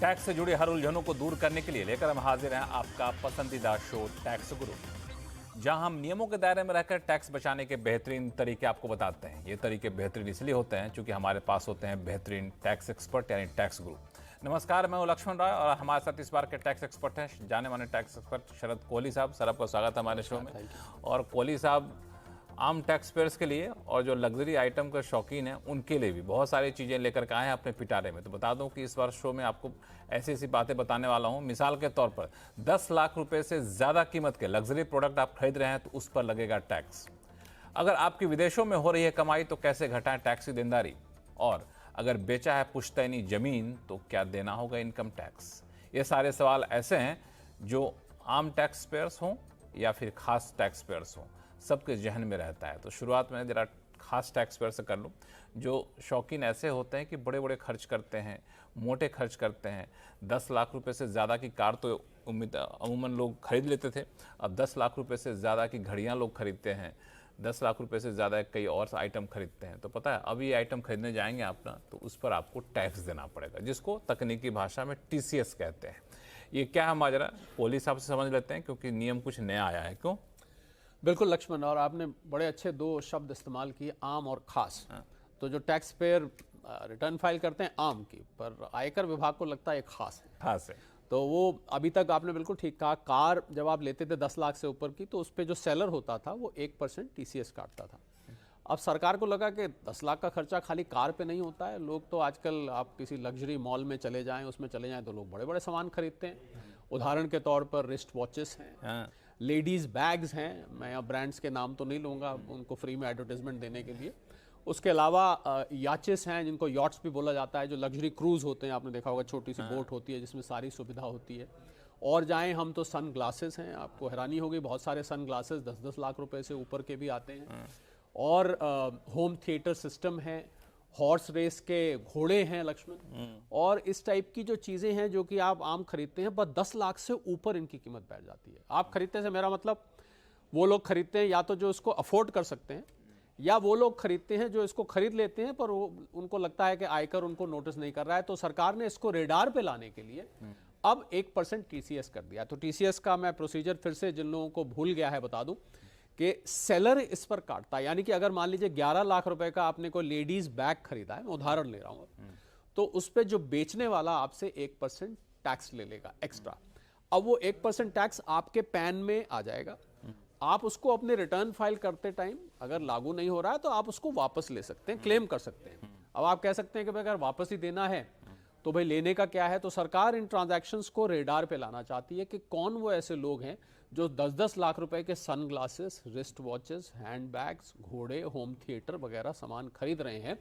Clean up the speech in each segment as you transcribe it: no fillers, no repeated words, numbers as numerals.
Tax से जुड़ी हर उलझनों को दूर करने के लिए लेकर हम हाजिर हैं आपका पसंदीदा शो टैक्स गुरु, जहां हम नियमों के दायरे में रहकर टैक्स बचाने के बेहतरीन तरीके आपको बताते हैं। ये तरीके बेहतरीन इसलिए होते हैं क्योंकि हमारे पास होते हैं बेहतरीन टैक्स एक्सपर्ट यानी टैक्स गुरु। नमस्कार, मैं हूं लक्ष्मण राय और हमारे साथ इस बार के टैक्स एक्सपर्ट हैं जाने माने टैक्स एक्सपर्ट शरद कोहली साहब। सर, आपका स्वागत है हमारे शो में। और कोहली साहब आम टैक्स पेयर्स के लिए और जो लग्जरी आइटम के शौकीन हैं उनके लिए भी बहुत सारी चीज़ें लेकर के आए हैं अपने पिटारे में। तो बता दूं कि इस बार शो में आपको ऐसी ऐसी बातें बताने वाला हूं। मिसाल के तौर पर 10 लाख रुपए से ज़्यादा कीमत के लग्जरी प्रोडक्ट आप खरीद रहे हैं तो उस पर लगेगा टैक्स। अगर आपकी विदेशों में हो रही है कमाई तो कैसे घटाएं टैक्स की देनदारी, और अगर बेचा है पुश्तैनी जमीन तो क्या देना होगा इनकम टैक्स। ये सारे सवाल ऐसे हैं जो आम टैक्स पेयर्स हों या फिर खास टैक्स पेयर्स हों, सबके जहन में रहता है। तो शुरुआत में जरा खास टैक्स पेयर से कर लूँ, जो शौकीन ऐसे होते हैं कि बड़े बड़े खर्च करते हैं, मोटे खर्च करते हैं। 10 लाख रुपए से ज़्यादा की कार तो अमूमन लोग खरीद लेते थे, अब 10 लाख रुपए से ज़्यादा की घड़ियाँ लोग खरीदते हैं, 10 लाख रुपए से ज़्यादा कई और आइटम खरीदते हैं। तो पता है, अब ये आइटम खरीदने जाएंगे आप ना तो उस पर आपको टैक्स देना पड़ेगा, जिसको तकनीकी भाषा में TCS कहते हैं। ये क्या है माजरा, कोहली साहब से समझ लेते हैं क्योंकि नियम कुछ नया आया है। क्यों? बिल्कुल लक्ष्मण, और आपने बड़े अच्छे दो शब्द इस्तेमाल किए, आम और खास। तो जो टैक्स पेयर रिटर्न फाइल करते हैं आम की, पर आयकर विभाग को लगता है एक खास है। खास है तो वो अभी तक आपने बिल्कुल ठीक कहा, कार जब आप लेते थे 10 लाख से ऊपर की तो उस पर जो सेलर होता था वो 1% TCS काटता था। अब सरकार को लगा कि 10 लाख का खर्चा खाली कार पे नहीं होता है, लोग तो आजकल आप किसी लग्जरी मॉल में चले जाएं, उसमें चले जाएं तो लोग बड़े बड़े सामान खरीदते हैं। उदाहरण के तौर पर रिस्ट वॉचेस हैं, लेडीज़ बैग्स हैं, मैं अब ब्रांड्स के नाम तो नहीं लूँगा उनको फ्री में एडवर्टाइजमेंट देने के लिए। उसके अलावा याचेस हैं, जिनको यॉट्स भी बोला जाता है, जो लग्जरी क्रूज़ होते हैं, आपने देखा होगा छोटी सी बोट होती है जिसमें सारी सुविधा होती है। और जाएं हम तो सन ग्लासेस हैं, आपको हैरानी होगी बहुत सारे सन ग्लासेस 10-10 लाख रुपए से ऊपर के भी आते हैं। और होम थिएटर सिस्टम है, हॉर्स रेस के घोड़े हैं लक्ष्मण, और इस टाइप की जो चीज़ें हैं जो कि आप आम खरीदते हैं, बस 10 लाख से ऊपर इनकी कीमत बैठ जाती है। आप खरीदते से मेरा मतलब वो लोग खरीदते हैं या तो जो इसको अफोर्ड कर सकते हैं, या वो लोग खरीदते हैं जो इसको खरीद लेते हैं पर उनको लगता है कि आयकर उनको नोटिस नहीं कर रहा है। तो सरकार ने इसको रेडार पे लाने के लिए अब 1% TCS कर दिया। तो TCS का मैं प्रोसीजर फिर से जिन लोगों को भूल गया है बता दूं कि सेलर इस पर काटता है। यानी कि अगर मान लीजिए 11 लाख रुपए का आपने कोई लेडीज बैग खरीदा है, मैं उदाहरण ले रहा हूं, तो उस पर जो बेचने वाला आपसे 1% टैक्स ले लेगा एक्स्ट्रा। अब वो 1% टैक्स आपके पैन में आ जाएगा। आप उसको अपने रिटर्न फाइल करते टाइम अगर लागू नहीं हो रहा है तो आप उसको वापस ले सकते हैं, क्लेम कर सकते हैं। अब आप कह सकते हैं कि भाई अगर वापस ही देना है तो भाई लेने का क्या है। तो सरकार इन ट्रांजैक्शंस को रेडार पे लाना चाहती है कि कौन वो ऐसे लोग हैं जो 10-10 लाख रुपए के sun glasses, wrist watches, hand bags, घोड़े, होम थिएटर वगैरह सामान खरीद रहे हैं।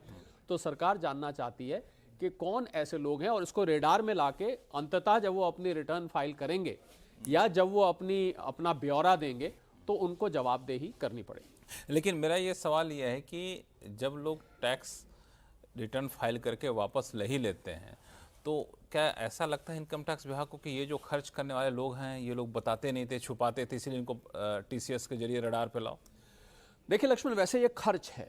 तो सरकार जानना चाहती है कि कौन ऐसे लोग हैं, और इसको रेडार में लाके अंततः जब वो अपनी रिटर्न फाइल करेंगे या जब वो अपना ब्यौरा देंगे तो उनको जवाबदेही करनी पड़ेगी। लेकिन मेरा ये सवाल ये है कि जब लोग टैक्स रिटर्न फाइल करके वापस ले ही लेते हैं तो क्या ऐसा लगता है इनकम टैक्स विभाग को कि ये जो खर्च करने वाले लोग हैं ये लोग बताते नहीं थे, छुपाते थे, इसलिए इनको TCS के जरिए रडार पे लाओ? देखिए लक्ष्मण, वैसे ये खर्च है,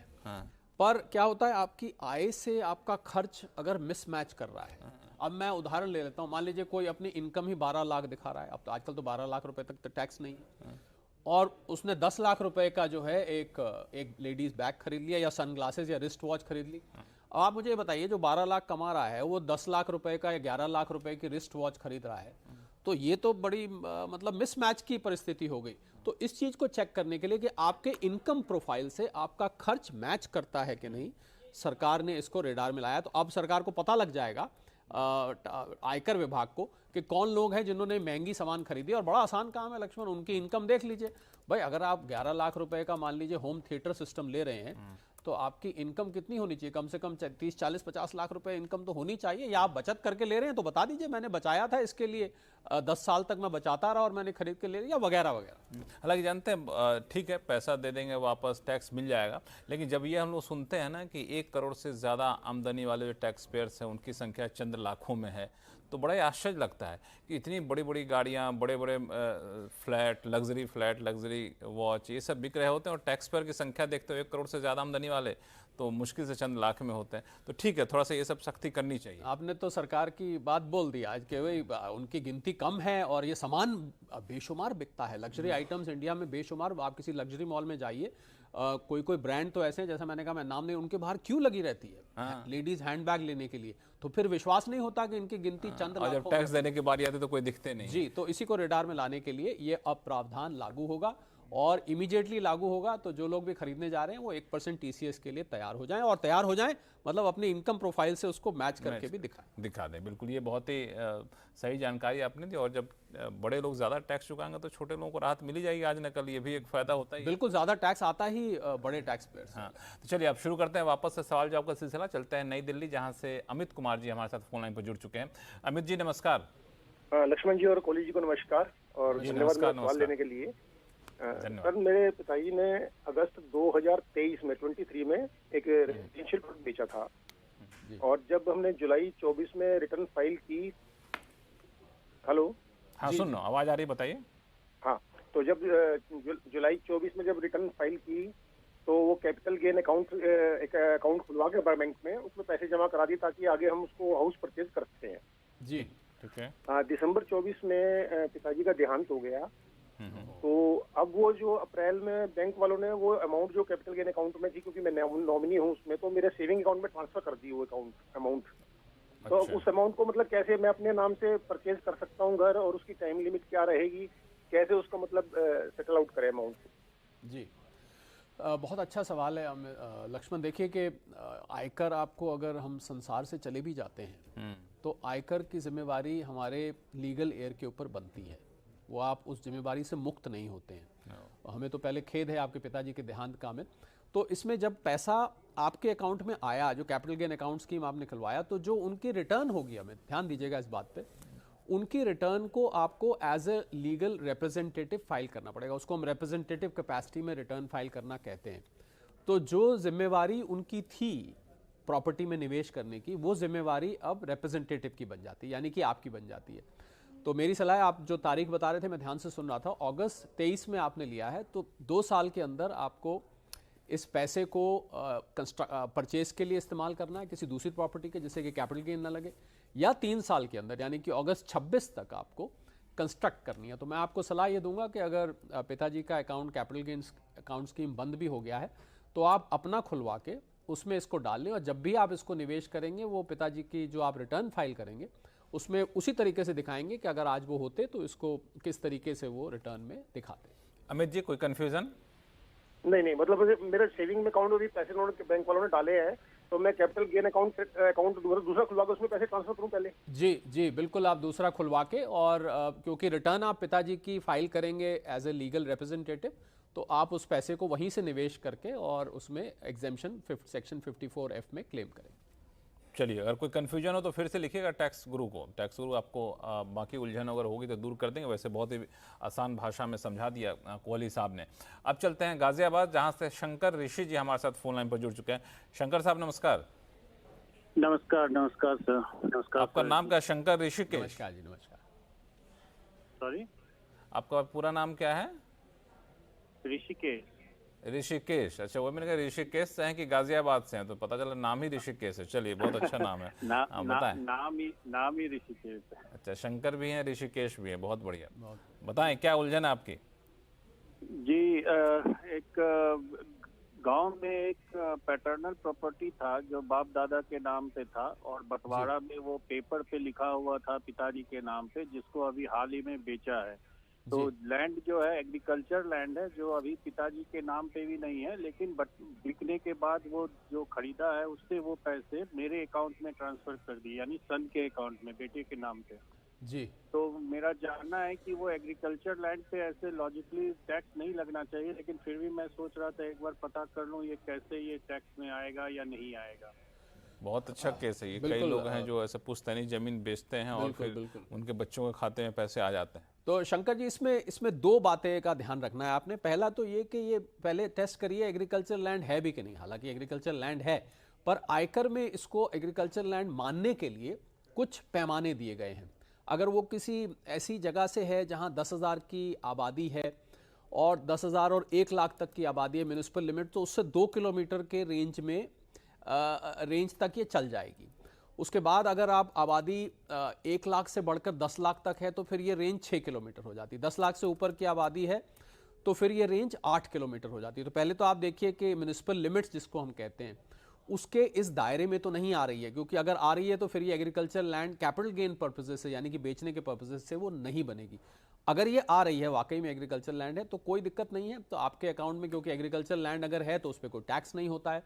पर क्या होता है आपकी आय से आपका खर्च अगर मिसमैच कर रहा है। अब मैं उदाहरण ले लेता हूँ, मान लीजिए कोई अपनी इनकम ही 12 लाख दिखा रहा है, अब तो आजकल तो 12 लाख रुपए तक तो टैक्स नहीं है, और उसने 10 लाख रुपए का जो है एक लेडीज बैग खरीद लिया या सन ग्लासेस या रिस्ट वॉच खरीद ली। अब आप मुझे बताइए, जो 12 लाख कमा रहा है वो 10 लाख रुपए का या 11 लाख रुपए की रिस्ट वॉच खरीद रहा है, तो ये तो बड़ी मतलब मिसमैच की परिस्थिति हो गई। तो इस चीज को चेक करने के लिए कि आपके इनकम प्रोफाइल से आपका खर्च मैच करता है कि नहीं, सरकार ने इसको रेडार में लाया। तो अब सरकार को पता लग जाएगा, आयकर विभाग को, कि कौन लोग हैं जिन्होंने महंगी सामान खरीदी। और बड़ा आसान काम है लक्ष्मण, उनकी इनकम देख लीजिए। भाई अगर आप 11 लाख रुपए का मान लीजिए होम थिएटर सिस्टम ले रहे हैं तो आपकी इनकम कितनी होनी चाहिए? कम से कम 30, 40, 50 लाख रुपए इनकम तो होनी चाहिए। या आप बचत करके ले रहे हैं तो बता दीजिए मैंने बचाया था इसके लिए, 10 साल तक मैं बचाता रहा और मैंने खरीद के ले लिया, वगैरह वगैरह। हालांकि जानते हैं, ठीक है, पैसा दे देंगे वापस, टैक्स मिल जाएगा, लेकिन जब ये हम लोग सुनते हैं ना कि 1 करोड़ से ज़्यादा आमदनी वाले जो टैक्स पेयर्स हैं उनकी संख्या चंद लाखों में है, तो बड़ा ही आश्चर्य लगता है कि इतनी बड़ी बड़ी गाड़ियाँ, बड़े बड़े फ्लैट, लग्जरी वॉच, ये सब बिक रहे होते हैं और टैक्स पेयर की संख्या देखते हो 1 करोड़ से ज़्यादा आमदनी वाले, तो मुश्किल से चंद लाख में होते हैं। तो ठीक है, थोड़ा सा ये सब सख्ती करनी चाहिए। आपने तो सरकार की बात बोल दी आज कि भाई उनकी गिनती कम है और ये सामान बेशुमार बिकता है। लग्जरी आइटम्स इंडिया में बेशुमार, आप किसी लग्जरी मॉल में जाइए, कोई कोई ब्रांड तो ऐसे हैं, जैसा मैंने कहा मैं नाम नहीं, उनके बाहर क्यों लगी रहती है लेडीज हैंडबैग लेने के लिए, तो फिर विश्वास नहीं होता कि इनकी गिनती चंद और जब लाखों टैक्स देने की बारी आती है तो कोई दिखते नहीं। जी। तो इसी को रेडार में लाने के लिए ये अब प्रावधान लागू होगा और इमीडिएटली लागू होगा। तो जो लोग भी खरीदने जा रहे हैं वो 1% टीसीएस के लिए तैयार हो जाएं, और तैयार हो जाएं मतलब अपनी इनकम प्रोफाइल से उसको मैच करके भी दिखा दें। बिल्कुल, ये बहुत ही सही जानकारी आपने दी। और जब बड़े लोग ज़्यादा टैक्स चुकाएंगे तो छोटे लोगों को राहत मिली जाएगी आज न कल, ये भी एक फ़ायदा होता है। बिल्कुल, ज़्यादा टैक्स आता ही बड़े टैक्स पेयर्स। हाँ, तो चलिए अब शुरू करते हैं वापस से सवाल जवाब का सिलसिला। चलते हैं नई दिल्ली, जहाँ से अमित कुमार जी हमारे साथ फोन लाइन पर जुड़ चुके हैं। अमित जी नमस्कार। लक्ष्मण जी और कोहली जी को नमस्कार और जी, धन्यवाद नमस्कार, सवाल लेने के लिए। धन्यवाद। सर, मेरे पिताजी ने अगस्त 2023 में 23 में एक रेजिडेंशियल प्लॉट बेचा था, और जब हमने जुलाई 24 में रिटर्न फाइल की। हेलो, हाँ सुन लो, आवाज आ रही है, बताइए। हाँ, तो जब जुलाई 24 में जब रिटर्न फाइल की तो वो कैपिटल गेन अकाउंट, एक अकाउंट खुलवा के बैंक में उसमें पैसे जमा करा दिए ताकि आगे हम उसको हाउस परचेज कर सकते हैं। जी ठीक है। दिसंबर 24 में पिताजी का देहांत हो गया, तो अब वो जो अप्रैल में बैंक वालों ने वो अमाउंट जो कैपिटल गेन अकाउंट में थी, क्योंकि मैं नॉमिनी हूँ उसमें, तो मेरे सेविंग अकाउंट में ट्रांसफर कर दी वो अमाउंट। तो अच्छा। उस अमाउंट को मतलब कैसे मैं अपने नाम से परचेज कर सकता हूँ घर, और उसकी टाइम लिमिट क्या रहेगी, कैसे उसका मतलब सेटल आउट करें अमाउंट? जी, बहुत अच्छा सवाल है लक्ष्मण। देखिए कि आयकर आपको, अगर हम संसार से चले भी जाते हैं तो आयकर की जिम्मेवारी हमारे लीगल एयर के ऊपर बनती है, वो आप उस जिम्मेवारी से मुक्त नहीं होते हैं। हमें तो पहले खेद है आपके पिताजी के देहांत का में। तो इसमें जब पैसा आपके अकाउंट में आया, जो कैपिटल गेन अकाउंट स्कीम आपने खुलवाया, तो जो उनकी रिटर्न होगी, हमें ध्यान दीजिएगा इस बात पे, उनकी रिटर्न को आपको as a legal representative file करना पड़ेगा। उसको हम रिप्रेजेंटेटिव कैपेसिटी में रिटर्न फाइल करना कहते हैं। तो जो जिम्मेवारी उनकी थी प्रॉपर्टी में निवेश करने की, वो जिम्मेवारी अब रिप्रेजेंटेटिव की बन जाती है, यानी कि आपकी बन जाती है। तो मेरी सलाह है, आप जो तारीख बता रहे थे मैं ध्यान से सुन रहा था, अगस्त 23 में आपने लिया है, तो 2 साल के अंदर आपको इस पैसे को परचेज के लिए इस्तेमाल करना है किसी दूसरी प्रॉपर्टी के, जिससे कि कैपिटल गेन ना लगे, या 3 साल के अंदर यानी कि अगस्त 26 तक आपको कंस्ट्रक्ट करनी है। तो मैं आपको सलाह ये दूंगा कि अगर पिताजी का account capital gain account scheme बंद भी हो गया है तो आप अपना खुलवा के उसमें इसको डाल लें, और जब भी आप इसको निवेश करेंगे वो पिताजी की जो आप रिटर्न फाइल करेंगे उसमें उसी तरीके से दिखाएंगे कि अगर आज वो होते तो इसको किस तरीके से वो रिटर्न में दिखाते। अमित जी, कोई कंफ्यूजन? नहीं, मतलब मेरे सेविंग में अकाउंट में भी पैसे उन्होंने बैंक वालों ने डाले हैं, तो मैं कैपिटल गेन अकाउंट दूसरा खुलवा के उसमें पैसे ट्रांसफर करूं पहले? जी बिल्कुल, आप दूसरा खुलवा के, और क्योंकि रिटर्न आप पिताजी की फाइल करेंगे एज ए लीगल रिप्रेजेंटेटिव, तो आप उस पैसे को वहीं से निवेश करके और उसमें एग्जेम्पशन सेक्शन 54F में क्लेम करेंगे। चलिए, अगर कोई कंफ्यूजन हो तो फिर से लिखिएगा टैक्स गुरु को। टैक्स गुरु आपको बाकी उलझन अगर होगी तो दूर कर देंगे। वैसे बहुत ही आसान भाषा में समझा दिया कोहली साहब ने। अब चलते हैं गाजियाबाद, जहां से शंकर ऋषि जी हमारे साथ फोन लाइन पर जुड़ चुके हैं। शंकर साहब नमस्कार। नमस्कार सर। नमस्कार। आपका नाम क्या? शंकर ऋषिकेश? नमस्कार जी, नमस्कार। सॉरी, आपका पूरा नाम क्या है? ऋषिकेश। ऋषिकेश, अच्छा। वो मैंने कहा ऋषिकेश से हैं कि गाजियाबाद से हैं, तो पता चला नाम ही ऋषिकेश है। चलिए, बहुत अच्छा नाम है। बताएं। नाम ही ऋषिकेश है। अच्छा, शंकर भी हैं, ऋषिकेश भी हैं, बहुत बढ़िया। बताएं क्या उलझन है आपकी? जी, एक गांव में एक पैटर्नल प्रॉपर्टी था जो बाप दादा के नाम पे था, और बंटवारा में वो पेपर पे लिखा हुआ था पिताजी के नाम पे, जिसको अभी हाल ही में बेचा है। तो लैंड जो है एग्रीकल्चर लैंड है, जो अभी पिताजी के नाम पे भी नहीं है, लेकिन बिकने के बाद वो जो खरीदा है उससे वो पैसे मेरे अकाउंट में ट्रांसफर कर दिए, यानी सन के अकाउंट में, बेटे के नाम पे। जी, तो मेरा जानना है कि वो एग्रीकल्चर लैंड पे ऐसे लॉजिकली टैक्स नहीं लगना चाहिए, लेकिन फिर भी मैं सोच रहा था एक बार पता कर लूं ये कैसे ये टैक्स में आएगा या नहीं आएगा। बहुत अच्छा केस है ये। कई लोग हैं जो ऐसे पुश्तैनी जमीन बेचते हैं और फिर उनके बच्चों के खाते में पैसे आ जाते हैं। तो शंकर जी, इसमें 2 बातें का ध्यान रखना है आपने। पहला तो ये कि ये पहले टेस्ट करिए एग्रीकल्चर लैंड है भी कि नहीं। हालांकि एग्रीकल्चर लैंड है, पर आयकर में इसको एग्रीकल्चर लैंड मानने के लिए कुछ पैमाने दिए गए हैं। अगर वो किसी ऐसी जगह से है जहां 10,000 की आबादी है और 10,000 और 1 लाख तक की आबादी है म्यूनिसिपल लिमिट, तो उससे 2 किलोमीटर के रेंज में रेंज तक ये चल जाएगी। उसके बाद अगर आप आबादी 1 लाख से बढ़कर 10 लाख तक है तो फिर ये रेंज 6 किलोमीटर हो जाती है। 10 लाख से ऊपर की आबादी है तो फिर ये रेंज 8 किलोमीटर हो जाती है। तो पहले तो आप देखिए कि म्युनिसिपल लिमिट्स जिसको हम कहते हैं उसके इस दायरे में तो नहीं आ रही है, क्योंकि अगर आ रही है तो फिर ये agriculture land capital gain purposes से यानी कि बेचने के पर्पसेज से वो नहीं बनेगी। अगर ये आ रही है वाकई में एग्रीकल्चर लैंड है तो कोई दिक्कत नहीं है, तो आपके अकाउंट में, क्योंकि एग्रीकल्चर लैंड अगर है तो उस पर कोई टैक्स नहीं होता है।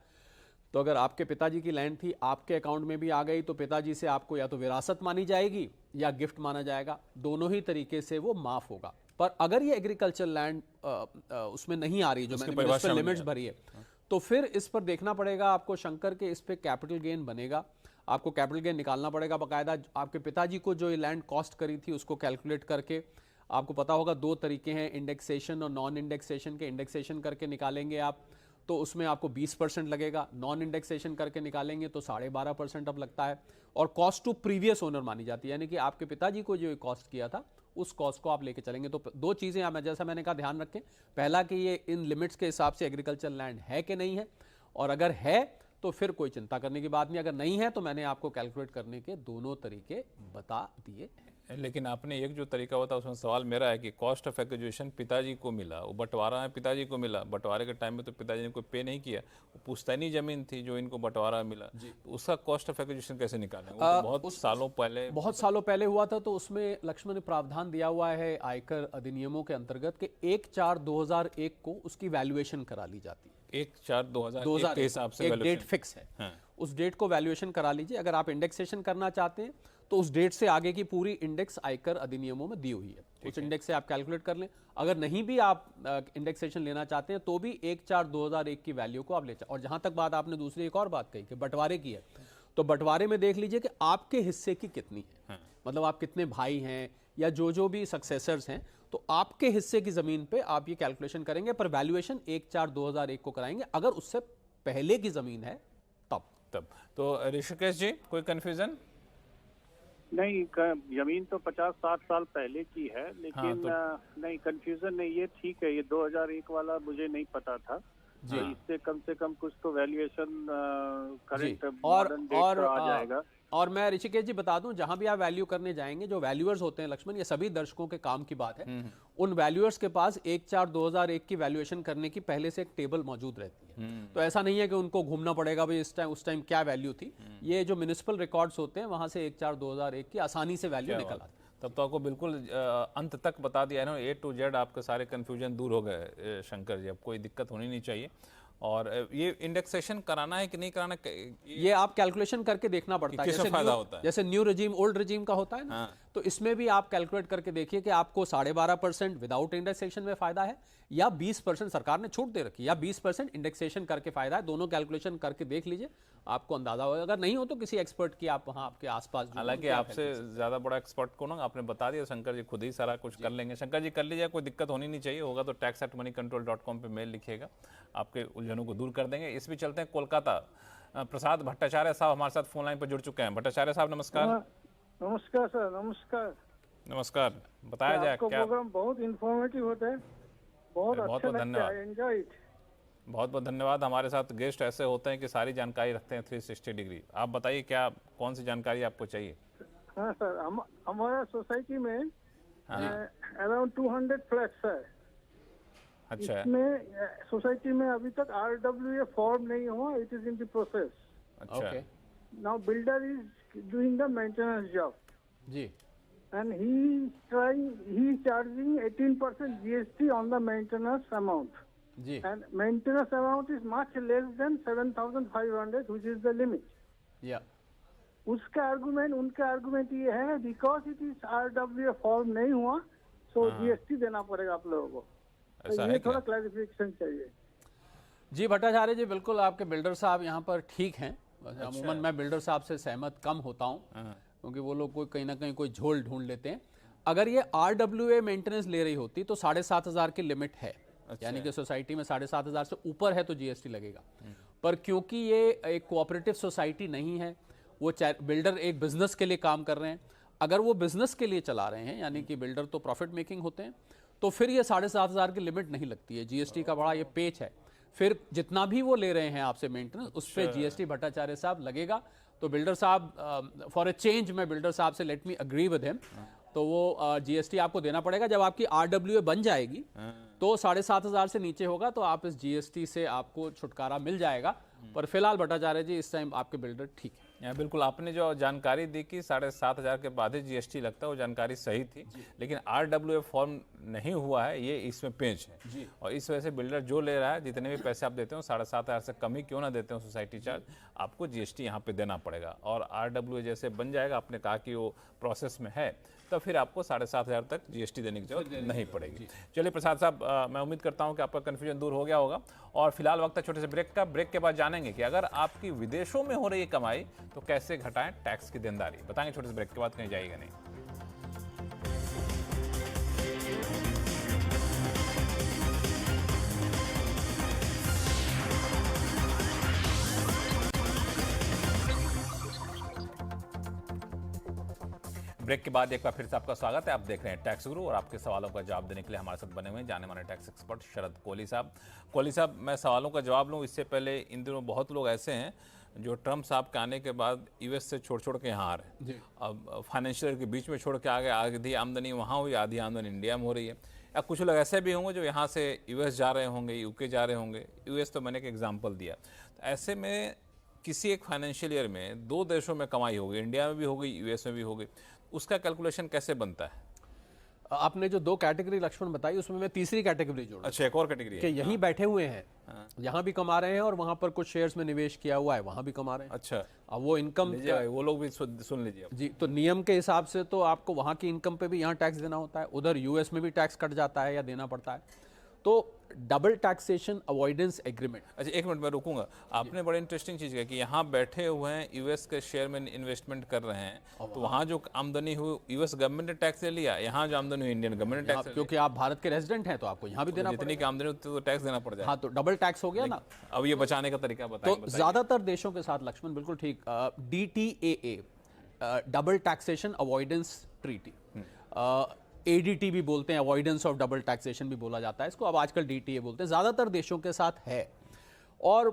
तो अगर आपके पिताजी की लैंड थी, आपके अकाउंट में भी आ गई तो पिताजी से आपको या तो विरासत मानी जाएगी या गिफ्ट माना जाएगा, दोनों ही तरीके से वो माफ होगा। पर अगर ये एग्रीकल्चर लैंड उसमें नहीं आ रही, जो मैंने म्युनिसिपल लिमिट्स भरी है, तो फिर इस पर देखना पड़ेगा आपको शंकर के, इस पे कैपिटल गेन बनेगा, आपको कैपिटल गेन निकालना पड़ेगा बाकायदा। आपके पिताजी को जो ये लैंड कॉस्ट करी थी उसको कैलकुलेट करके, आपको पता होगा 2 तरीके हैं इंडेक्सेशन और नॉन इंडेक्सेशन के। इंडेक्सेशन करके निकालेंगे आप तो उसमें आपको 20% लगेगा, नॉन इंडेक्सेशन करके निकालेंगे तो 12.5% अब लगता है, और कॉस्ट टू प्रीवियस ओनर मानी जाती है, यानी कि आपके पिताजी को जो कॉस्ट किया था उस कॉस्ट को आप लेके चलेंगे। तो 2 चीज़ें आप जैसा मैंने कहा ध्यान रखें, पहला कि ये इन लिमिट्स के हिसाब से एग्रीकल्चर लैंड है कि नहीं है, और अगर है तो फिर कोई चिंता करने की बात नहीं, अगर नहीं है तो मैंने आपको कैलकुलेट करने के दोनों तरीके बता दिए। लेकिन आपने एक जो तरीका होता है उसमें सवाल मेरा है कि कॉस्ट ऑफ एक्विजिशन पिताजी को मिला, वो बंटवारा है पिताजी को मिला, बंटवारे के टाइम में तो पिताजी ने कोई पे नहीं किया, वो पुश्तैनी जमीन थी जो इनको बंटवारा मिला, तो उसका कॉस्ट ऑफ एक्विजिशन कैसे निकालें? वो तो बहुत सालों पहले हुआ था। तो उसमें लक्ष्मण ने प्रावधान दिया हुआ है आयकर अधिनियमों के अंतर्गत कि 1/4/2001 को उसकी वैल्यूएशन करा ली जाती है। 1/4/2001 के हिसाब से एक डेट फिक्स है, हाँ। उस डेट को वैल्यूएशन करा लीजिए। अगर आप इंडेक्सेशन करना चाहते हैं तो उस डेट से आगे की पूरी इंडेक्स आयकर अधिनियमों में दी हुई है, उस इंडेक्स से आप कैलकुलेट कर लें। अगर नहीं भी आप इंडेक्सेशन लेना चाहते हैं तो भी 1/4/2001 की वैल्यू को आप ले। और जहां तक बात आपने दूसरी एक और बात कही कि बंटवारे की है, तो बंटवारे में देख लीजिए कि आपके हिस्से की कितनी है, मतलब आप कितने भाई हैं या जो भी सक्सेसर्स हैं, तो आपके हिस्से की जमीन पे आप ये कैलकुलेशन करेंगे, पर वैल्यूएशन 1/4/2001 को कराएंगे। अगर उससे पहले की जमीन है तब। तो ऋषिकेश जी, कोई कंफ्यूजन? नहीं, जमीन तो 50-60 साल पहले की है, लेकिन नहीं, कंफ्यूजन नहीं, ये ठीक है। ये 2001 वाला मुझे नहीं पता था जी। तो इससे कम से कम कुछ तो वैल्यूएशन करेक्ट मॉडर्न डेट पर आ जाएगा। और मैं ऋषिकेश जी बता दूं, जहां भी आप वैल्यू करने जाएंगे, जो वैल्यूअर्स होते हैं लक्ष्मण, ये सभी दर्शकों के काम की बात है, उन वैल्यूअर्स के पास 1/4/2001 की वैल्यूएशन करने की पहले से एक टेबल मौजूद रहती है। तो ऐसा नहीं है कि उनको घूमना पड़ेगा भाई उस टाइम क्या वैल्यू थी। ये जो म्युनिसिपल रिकॉर्ड्स होते हैं वहां से 1/4/2001 की आसानी से वैल्यू निकल आती है। तब तो आपको बिल्कुल अंत तक बता दिया है ना, A to Z आपके सारे कन्फ्यूजन दूर हो गए शंकर जी, अब कोई दिक्कत होनी नहीं चाहिए। और ये इंडेक्सेशन कराना है कि नहीं कराना, ये आप कैलकुलेशन करके देखना पड़ता है। जैसे न्यू रेजिम ओल्ड रेजिम का होता है ना, तो इसमें भी आप कैलकुलेट करके देखिए कि आपको 12.5% विदाउट इंडेक्सेशन में फायदा है या 20% सरकार ने छूट दे रखी, या 20% इंडेक्सेशन करके फायदा है। दोनों कैलकुलेशन करके देख लीजिए, आपको अंदाजा होगा। अगर नहीं हो तो किसी एक्सपर्ट की आप वहाँ आपके आसपास, हालांकि आपसे ज्यादा बड़ा एक्सपर्ट को ना आपने बता दिया, शंकर जी खुद ही सारा कुछ कर लेंगे। शंकर जी कर लीजिए, कोई दिक्कत होनी नहीं चाहिए। होगा तो tax@moneycontrol.com पे मेल लिखिएगा, आपके उलझनों को दूर कर देंगे। इस भी चलते हैं कोलकाता। प्रसाद भट्टाचार्य साहब हमारे साथ फोन लाइन पर जुड़ चुके हैं। भट्टाचार्य साहब नमस्कार। नमस्कार सर, नमस्कार। नमस्कार, बताया जाए क्या? प्रोग्राम बहुत इंफॉर्मेटिव होता है, बहुत अच्छा लगता है, एंजॉय इट। बहुत बहुत धन्यवाद। हमारे साथ गेस्ट ऐसे होते हैं कि सारी जानकारी रखते हैं 360 डिग्री। आप बताइए क्या, कौन सी जानकारी आपको चाहिए? हाँ सर, हमारा सोसाइटी में अराउंड 200 फ्लैट्स है। अच्छा। इसमें सोसाइटी में अभी तक RWA फॉर्म नहीं हुआ, it is in the process. अच्छा। Now builder is doing the maintenance job जी, and he is charging 18% GST on the maintenance amount. जी. And maintenance amount is much less than 7,500, which is the limit. Yeah. उसका argument, उनका argument ये है because it is RWA form नहीं हुआ, सो GST देना पड़ेगा आप लोगों को। तो ये थोड़ा क्लैरिफिकेशन चाहिए। जी भट्टाचार्य जी, बिल्कुल आपके बिल्डर साहब यहाँ पर ठीक हैं। अमूमन मैं बिल्डर साहब से सहमत कम होता हूँ, क्योंकि वो लोग कोई कहीं ना कहीं कोई झोल ढूंढ लेते हैं। अगर ये RWA मेंटेनेंस ले रही होती तो 7,500 की लिमिट है। अच्छा। यानी कि सोसाइटी में 7,500 से ऊपर है तो GST लगेगा। पर क्योंकि ये एक कोऑपरेटिव सोसाइटी नहीं है, वो बिल्डर एक बिजनेस के लिए काम कर रहे हैं, अगर वो बिजनेस के लिए चला रहे हैं, यानी कि बिल्डर तो प्रॉफिट मेकिंग होते हैं, तो फिर ये 7,500 की लिमिट नहीं लगती है। GST का बड़ा ये पेच है। फिर जितना भी वो ले रहे हैं आपसे मेंटेनेंस, उस पर जीएसटी भट्टाचार्य साहब लगेगा। तो बिल्डर साहब, फॉर अ चेंज मैं बिल्डर साहब से let me agree with him, तो वो जीएसटी आपको देना पड़ेगा। जब आपकी आरडब्ल्यूए बन जाएगी तो 7,500 से नीचे होगा तो आप इस जीएसटी से आपको छुटकारा मिल जाएगा। पर फिलहाल भट्टाचार्य जी, इस टाइम आपके बिल्डर ठीक है। बिल्कुल, आपने जो जानकारी दी कि 7,500 के बाद ही जीएसटी लगता है, वो जानकारी सही थी, लेकिन आरडब्ल्यूए फॉर्म नहीं हुआ है, ये इसमें पेंच है। और इस वजह से बिल्डर जो ले रहा है, जितने भी पैसे आप देते हो 7,500 से कम ही क्यों ना देते हो सोसाइटी चार्ज, आपको जीएसटी यहाँ पे देना पड़ेगा। और आरडब्ल्यूए जैसे बन जाएगा, आपने कहा कि वो प्रोसेस में है, तो फिर आपको 7,500 तक जीएसटी देने की जरूरत नहीं पड़ेगी। चलिए प्रसाद साहब, मैं उम्मीद करता हूँ कि आपका कन्फ्यूजन दूर हो गया होगा। और फिलहाल वक्त है छोटे से ब्रेक का। ब्रेक के बाद जानेंगे कि अगर आपकी विदेशों में हो रही है कमाई तो कैसे घटाएं टैक्स की देनदारी, बताएंगे छोटे से ब्रेक के बाद, कहीं जाइएगा नहीं। ब्रेक के बाद एक बार फिर से आपका स्वागत है। आप देख रहे हैं टैक्स गुरु और आपके सवालों का जवाब देने के लिए हमारे साथ बने हुए हैं जाने माने टैक्स एक्सपर्ट शरद कोहली साहब। कोहली साहब, मैं सवालों का जवाब लूं इससे पहले, इन दिनों बहुत लोग ऐसे हैं जो ट्रम्प साहब के आने के बाद यूएस से छोड़ के यहाँ आ रहे हैं। अब फाइनेंशियल के बीच में छोड़ के आ गए, आधी आमदनी वहाँ हुई, आधी आमदनी इंडिया में हो रही है। या कुछ लोग ऐसे भी होंगे जो यहाँ से यूएस जा रहे होंगे, यूके जा रहे होंगे। यूएस तो मैंने एक एग्जाम्पल दिया। तो ऐसे में किसी एक फाइनेंशियल ईयर में 2 देशों में कमाई हो गई, इंडिया में भी हो गई, यूएस में भी हो गई, उसका कैलकुलेशन कैसे बनता है? आपने जो 2 कैटेगरी लक्ष्मण बताई, उसमें मैं तीसरी कैटेगरी जोड़ा। अच्छा, एक और कैटेगरी कि यहीं बैठे हुए हैं, यहाँ भी कमा रहे हैं और वहां पर कुछ शेयर्स में निवेश किया हुआ है, वहां भी कमा रहे हैं। अच्छा, अब वो इनकम, वो लोग भी सुन लीजिए जी। तो नियम के हिसाब से तो आपको वहां की इनकम पे भी यहाँ टैक्स देना होता है, उधर यूएस में भी टैक्स कट जाता है या देना पड़ता है। तो डबल टैक्सेशन अवॉइडेंस एग्रीमेंट। अच्छा, एक मिनट में रुकूंगा। आपने बड़े इंटरेस्टिंग चीज़ कही कि यहाँ बैठे हुए हैं, यूएस के शेयर में इन्वेस्टमेंट कर रहे हैं, तो वहाँ जो आमदनी हुई यूएस गवर्नमेंट ने टैक्स ले लिया, यहाँ जो आमदनी हुई इंडियन गवर्नमेंट ने टैक्स, क्योंकि आप भारत के रेजिडेंट हैं तो आपको यहाँ भी देना पड़ेगा। जितनी की आमदनी होती है तो टैक्स देना पड़ जाए। हाँ, तो डबल टैक्स हो गया ना। अब ये बचाने का तरीका बताइए। तो ज्यादातर देशों के साथ लक्ष्मण बिल्कुल ठीक, DTAA, double taxation avoidance treaty, ADT भी बोलते हैं, अवॉइडेंस ऑफ डबल टैक्सेशन भी बोला जाता है इसको, अब आजकल DTA बोलते हैं, ज़्यादातर देशों के साथ है। और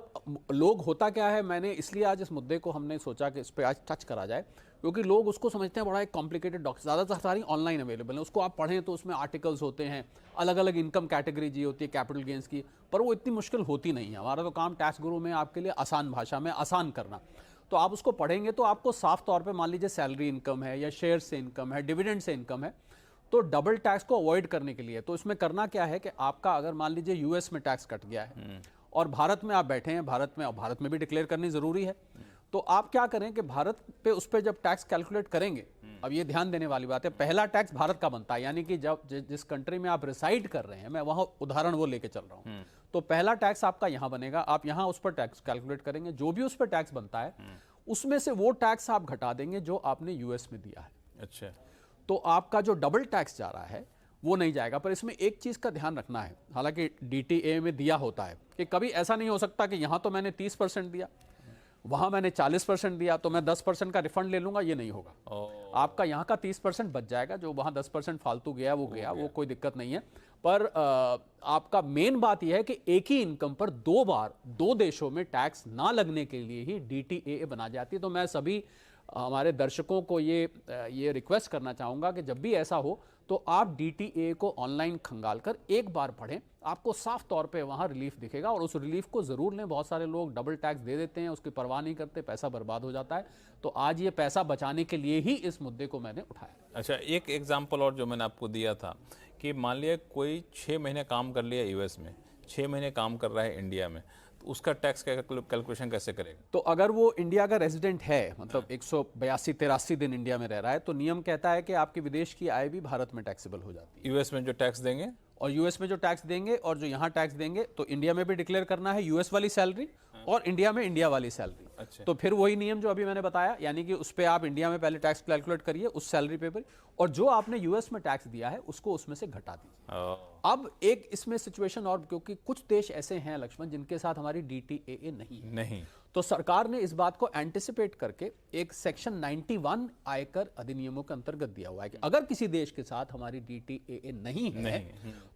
लोग, होता क्या है, मैंने इसलिए आज इस मुद्दे को हमने सोचा कि इस पर आज टच करा जाए, क्योंकि लोग उसको समझते हैं बड़ा एक कॉम्प्लिकेटेड डॉक्यूमेंट, ज़्यादातर सारी ऑनलाइन अवेलेबल है, उसको आप पढ़ें तो उसमें आर्टिकल्स होते हैं, अलग अलग इनकम कैटेगरी जी होती है, कैपिटल गेंस की, पर वो इतनी मुश्किल होती नहीं है। हमारा तो काम टैक्स गुरु में आपके लिए आसान भाषा में आसान करना। तो आप उसको पढ़ेंगे तो आपको साफ तौर पर, मान लीजिए सैलरी इनकम है या शेयर से इनकम है, डिविडेंड से इनकम है, तो डबल टैक्स को अवॉइड करने के लिए तो इसमें करना क्या है कि आपका, अगर मान लीजिए यूएस में टैक्स कट गया है और भारत में आप बैठे हैं, भारत में भी डिक्लेयर करनी जरूरी है, तो आप क्या करें कि भारत पे, उस पे जब टैक्स कैलकुलेट करेंगे, अब ये ध्यान देने वाली बात है, पहला टैक्स भारत का बनता है, यानी कि जब जिस कंट्री में आप रिसाइड कर रहे हैं, मैं वहां उदाहरण वो लेके चल रहा हूं, तो पहला टैक्स आपका यहां बनेगा, आप यहां उस पर टैक्स कैलकुलेट करेंगे, जो भी उस पर टैक्स बनता है उसमें से वो टैक्स आप घटा देंगे जो आपने यूएस में दिया है। अच्छा, तो आपका जो डबल टैक्स जा रहा है वो नहीं जाएगा। पर इसमें एक चीज़ का ध्यान रखना है, हालांकि DTA में दिया होता है कि कभी ऐसा नहीं हो सकता कि यहाँ तो मैंने 30% दिया, वहाँ मैंने 40% दिया, तो मैं 10% का रिफंड ले लूँगा, ये नहीं होगा। आपका यहाँ का 30% बच जाएगा, जो वहाँ 10% फालतू गया वो गया, वो कोई दिक्कत नहीं है। पर आपका मेन बात यह है कि एक ही इनकम पर 2 बार 2 देशों में टैक्स ना लगने के लिए ही DTA बना जाती है। तो मैं सभी हमारे दर्शकों को ये रिक्वेस्ट करना चाहूँगा कि जब भी ऐसा हो तो आप DTA को ऑनलाइन खंगाल कर एक बार पढ़ें, आपको साफ तौर पे वहाँ रिलीफ दिखेगा, और उस रिलीफ को ज़रूर लें। बहुत सारे लोग डबल टैक्स दे देते हैं, उसकी परवाह नहीं करते, पैसा बर्बाद हो जाता है। तो आज ये पैसा बचाने के लिए ही इस मुद्दे को मैंने उठाया। अच्छा, एक एग्जाम्पल और जो मैंने आपको दिया था कि मान लिया कोई 6 महीने काम कर लिया यूएस में, 6 महीने काम कर रहा है इंडिया में, तो उसका टैक्स कैलकुलेशन कैसे करेगा? तो अगर वो इंडिया का रेजिडेंट है, मतलब 182-83 दिन इंडिया में रह रहा है, तो नियम कहता है कि आपकी विदेश की आय भी भारत में टैक्सेबल हो जाती है। यूएस में जो टैक्स देंगे और यूएस में जो टैक्स देंगे और जो यहाँ टैक्स देंगे, तो इंडिया में भी डिक्लेयर करना है यूएस वाली सैलरी और इंडिया में इंडिया वाली सैलरी। अच्छा। तो फिर वही नियम जो अभी मैंने बताया, यानी कि उस पे आप इंडिया में पहले टैक्स कैलकुलेट करिए उस सैलरी पे पर, और जो आपने यूएस में टैक्स दिया है उसको उसमें से घटा दीजिए। अब एक इसमें सिचुएशन और, क्योंकि कुछ देश ऐसे हैं लक्ष्मण जिनके साथ हमारी DTAA नहीं, तो सरकार ने इस बात को एंटिसिपेट करके एक सेक्शन 91 आयकर अधिनियमों के अंतर्गत दिया हुआ है कि अगर किसी देश के साथ हमारी DTAA नहीं है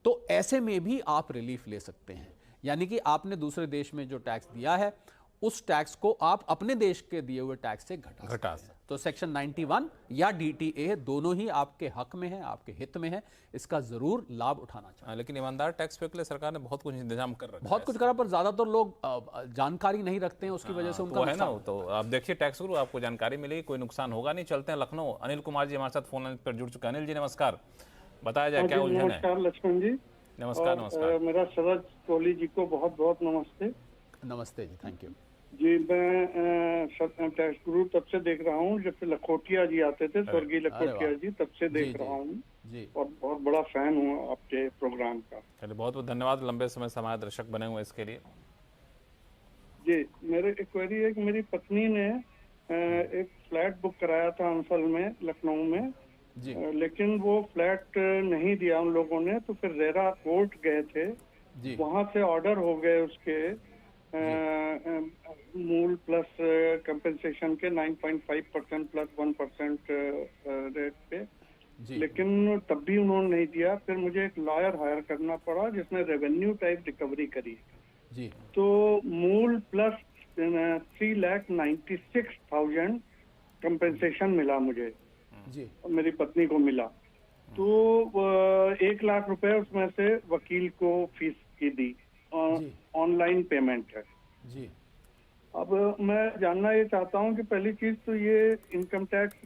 तो ऐसे में भी आप रिलीफ ले सकते हैं। यानी कि आपने दूसरे देश में जो टैक्स दिया है उस टैक्स को आप अपने देश के दिए हुए टैक्स से घटा सकते हैं। तो सेक्शन 91 या DTA दोनों ही आपके हक में है, आपके हित में है, इसका जरूर लाभ उठाना चाहिए। लेकिन ईमानदार टैक्स पे के लिए सरकार ने बहुत कुछ इंतजाम कर रखा है। बहुत कुछ करा, पर ज्यादातर लोग जानकारी नहीं रखते हैं, उसकी वजह से उनका वो है ना। तो आप देखिए टैक्स गुरु, आपको जानकारी मिलेगी, कोई नुकसान होगा नहीं। चलते हैं लखनऊ, अनिल कुमार जी हमारे साथ फोन लाइन पर जुड़ चुके हैं। अनिल जी नमस्कार, बताया जाए क्या उलझन है? नमस्कार लक्ष्मण जी। नमस्कार। नमस्कार। मेरा शरद कोहली जी को बहुत बहुत नमस्ते। नमस्ते जी, थैंक यू जी। मैं टैक्स गुरु तब से देख रहा हूँ जब से लखोटिया जी आते थे, स्वर्गीय लखोटिया जी, तब से देख रहा हूँ जी, और बहुत बड़ा फैन हूँ आपके प्रोग्राम का। चलिए, बहुत बहुत धन्यवाद, लंबे समय से हमारे दर्शक बने हुए इसके लिए। जी, मेरे एक क्वेरी है कि मेरी पत्नी ने एक फ्लैट बुक कराया था अंसल में, लखनऊ में जी, लेकिन वो फ्लैट नहीं दिया उन लोगों ने, तो फिर रेरा कोर्ट गए थे जी, वहां से ऑर्डर हो गए उसके मूल प्लस कंपेंसेशन के 9.5% प्लस 1% रेट पे, जी, लेकिन तब भी उन्होंने नहीं दिया। फिर मुझे एक लॉयर हायर करना पड़ा जिसने रेवेन्यू टाइप रिकवरी करी। जी, तो मूल प्लस 3,96,000 कंपेंसेशन मिला मुझे, जी, मेरी पत्नी को मिला। तो 1 लाख रुपए उसमें से वकील को फीस की दी, ऑनलाइन पेमेंट है जी। अब मैं जानना ये चाहता हूँ कि पहली चीज तो ये इनकम टैक्स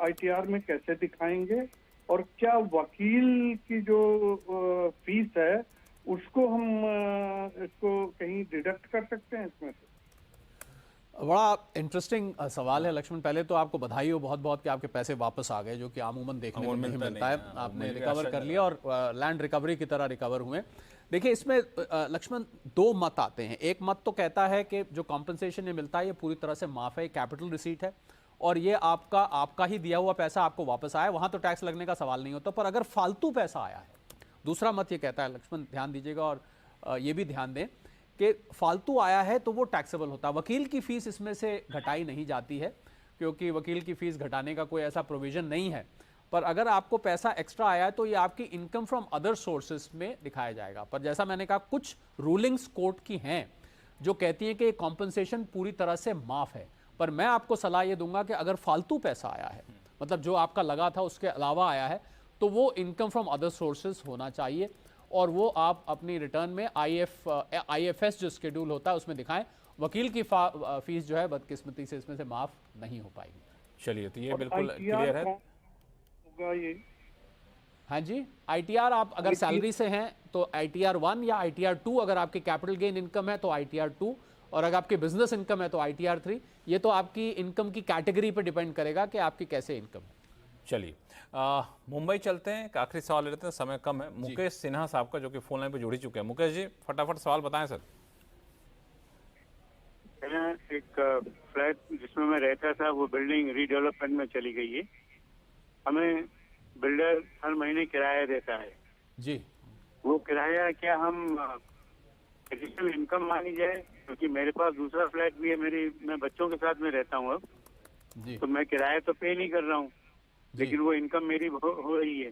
ITR में कैसे दिखाएंगे, और क्या वकील की जो फीस है उसको हम इसको कहीं डिडक्ट कर सकते हैं इसमें से? बड़ा इंटरेस्टिंग सवाल है लक्ष्मण। पहले तो आपको बधाई हो बहुत बहुत कि आपके पैसे वापस आ गए, जो कि अमूमन देखने को नहीं मिलता है। आपने रिकवर कर लिया और लैंड रिकवरी की तरह रिकवर हुए। देखिए, इसमें लक्ष्मण दो मत आते हैं। एक मत तो कहता है कि जो कॉम्पनसेशन ये मिलता है ये पूरी तरह से माफ है, कैपिटल रिसीट है और ये आपका ही दिया हुआ पैसा आपको वापस आया, वहां तो टैक्स लगने का सवाल नहीं होता। पर अगर फालतू पैसा आया है, दूसरा मत ये कहता है, लक्ष्मण ध्यान दीजिएगा और ये भी ध्यान दें कि फालतू आया है तो वो टैक्सेबल होता है। वकील की फीस इसमें से घटाई नहीं जाती है, क्योंकि वकील की फीस घटाने का कोई ऐसा प्रोविजन नहीं है। पर अगर आपको पैसा एक्स्ट्रा आया है तो ये आपकी इनकम फ्रॉम अदर सोर्सेस में दिखाया जाएगा। पर जैसा मैंने कहा, कुछ रूलिंग्स कोर्ट की हैं जो कहती हैं कि कॉम्पनसेशन पूरी तरह से माफ है। पर मैं आपको सलाह ये दूंगा कि अगर फालतू पैसा आया है, मतलब जो आपका लगा था उसके अलावा आया है, तो वो इनकम फ्रॉम अदर सोर्सेज होना चाहिए और वो आप अपनी रिटर्न में IFS जो शेड्यूल होता है उसमें दिखाएं। वकील की फीस जो है बदकिस्मती से इसमें से माफ नहीं हो पाएगी। चलिए, तो ये बिल्कुल क्लियर है। ये हाँ जी, ITR आप अगर सैलरी से हैं तो ITR 1 या ITR 2, अगर आपकी कैपिटल गेन इनकम है तो ITR 2, और अगर आपकी बिजनेस इनकम है तो ITR 3। ये तो आपकी इनकम की कैटेगरी पर डिपेंड करेगा कि आपकी कैसे इनकम है। चलिए, मुंबई चलते हैं, एक आखिरी सवाल लेते हैं, समय कम है। मुकेश सिन्हा साहब का, जो कि फोन लाइन पे जुड़ चुके हैं। मुकेश जी, फटाफट सवाल बताएं सर। एक फ्लैट जिसमें मैं रहता था वो बिल्डिंग रीडेवलपमेंट में चली गई है। हमें बिल्डर हर महीने किराया देता है जी। वो किराया क्या हम एडिशनल इनकम मानी जाए? क्योंकि मेरे पास दूसरा फ्लैट भी है, मैं बच्चों के साथ में रहता हूँ अब जी। तो मैं किराया तो पे नहीं कर रहा हूँ, लेकिन वो इनकम मेरी हो रही है।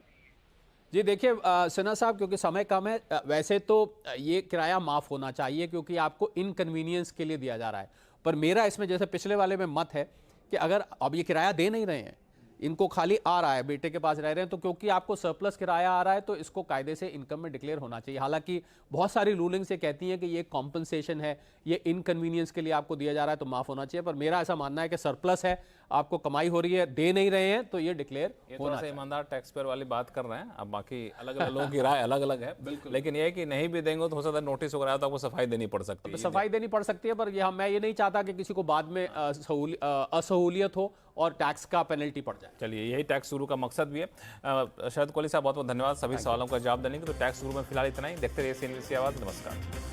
जी देखिए सिन्हा साहब, क्योंकि समय कम है, वैसे तो ये किराया माफ होना चाहिए क्योंकि आपको इनकन्वीनियंस के लिए दिया जा रहा है। पर मेरा इसमें जैसे पिछले वाले में मत है कि अगर अब ये किराया दे नहीं रहे हैं, इनको खाली आ रहा है, बेटे के पास रह रहे हैं, तो क्योंकि आपको सरप्लस किराया आ रहा है तो इसको कायदे से इनकम में डिक्लेयर होना चाहिए। हालांकि बहुत सारी रूलिंग्स ये कहती हैं कि ये कॉम्पनसेशन है, ये इनकन्वीनियंस के लिए आपको दिया जा रहा है तो माफ होना चाहिए। पर मेरा ऐसा मानना है कि सरप्लस है, आपको कमाई हो रही है, दे नहीं रहे हैं, तो ये डिक्लेयर होना चाहिए। ईमानदार टैक्स पेयर वाली बात कर रहे हैं। अब बाकी अलग अलग लोगों की राय अलग अलग है, लेकिन ये है कि नहीं भी देंगे तो हो सकता है नोटिस वगैरह तो आपको सफाई देनी पड़ सकती है। सफाई देनी पड़ सकती है, पर मैं ये नहीं चाहता कि किसी को बाद में असहूलियत हो और टैक्स का पेनल्टी पड़ जाए। चलिए, यही टैक्स गुरु का मकसद भी है। शरद कोहली साहब, बहुत बहुत धन्यवाद सभी सवालों का जवाब देने के। तो टैक्स गुरु में फिलहाल इतना ही। देखते रहिए CNBC आवाज़। नमस्कार।